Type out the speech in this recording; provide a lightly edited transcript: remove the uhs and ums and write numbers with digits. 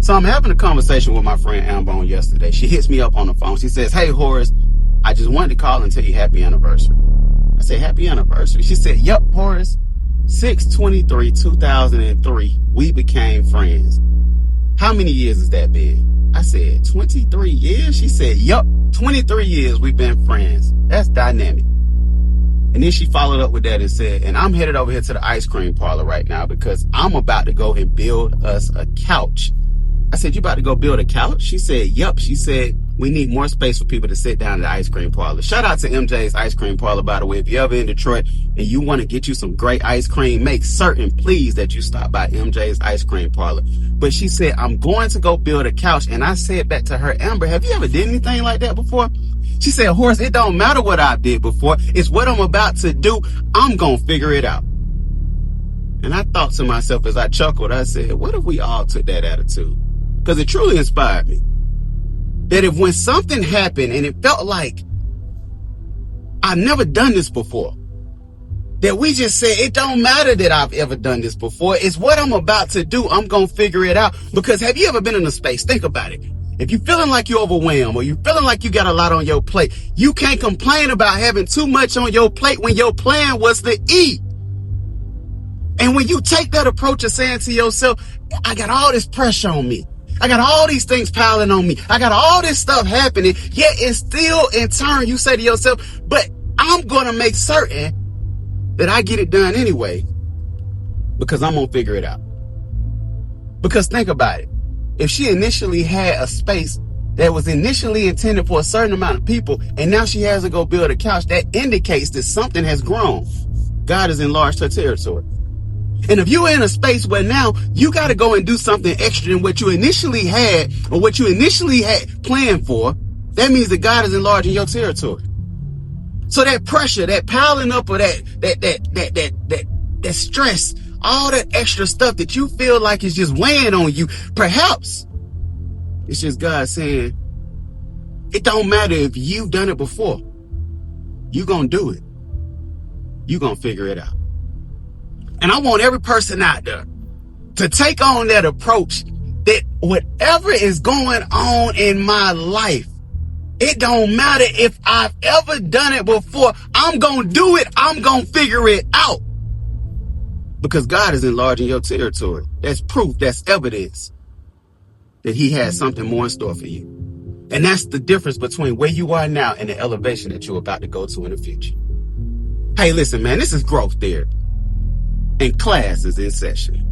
So I'm having a conversation with my friend Ambone yesterday. She hits me up on the phone. She says, "Hey, Horace, I just wanted to call and tell you happy anniversary." I said, "Happy anniversary?" She said, "Yep, Horace, 6/23/2003, we became friends. How many years has that been?" I said, 23 years? She said, "Yup, 23 years we've been friends. That's dynamic." And then she followed up with that and said, "And I'm headed over here to the ice cream parlor right now because I'm about to go and build us a couch." I said, "You about to go build a couch?" She said, "Yup." She said, "We need more space for people to sit down at the ice cream parlor." Shout out to MJ's Ice Cream Parlor, by the way. If you're ever in Detroit and you want to get you some great ice cream, make certain, please, that you stop by MJ's Ice Cream Parlor. But she said, "I'm going to go build a couch." And I said back to her, "Amber, have you ever did anything like that before?" She said, "Horace, it don't matter what I did before. It's what I'm about to do. I'm going to figure it out." And I thought to myself as I chuckled, I said, what if we all took that attitude? Because it truly inspired me. That if when something happened and it felt like I've never done this before, that we just say, it don't matter that I've ever done this before. It's what I'm about to do. I'm going to figure it out. Because have you ever been in a space? Think about it. If you're feeling like you're overwhelmed or you're feeling like you got a lot on your plate, you can't complain about having too much on your plate when your plan was to eat. And when you take that approach of saying to yourself, I got all this pressure on me. I got all these things piling on me. I got all this stuff happening. Yet it's still, in turn, you say to yourself, but I'm going to make certain that I get it done anyway because I'm going to figure it out. Because think about it. If she initially had a space that was initially intended for a certain amount of people, and now she has to go build a couch, that indicates that something has grown. God has enlarged her territory. And if you're in a space where now you got to go and do something extra than what you initially had or what you initially had planned for, that means that God is enlarging your territory. So that pressure, that piling up of that stress, all that extra stuff that you feel like is just weighing on you, perhaps it's just God saying, it don't matter if you've done it before. You're going to do it. You're going to figure it out. And I want every person out there to take on that approach that whatever is going on in my life, it don't matter if I've ever done it before. I'm going to do it. I'm going to figure it out. Because God is enlarging your territory. That's proof. That's evidence that he has something more in store for you. And that's the difference between where you are now and the elevation that you're about to go to in the future. Hey, listen, man, this is Growth Theory. And class is in session.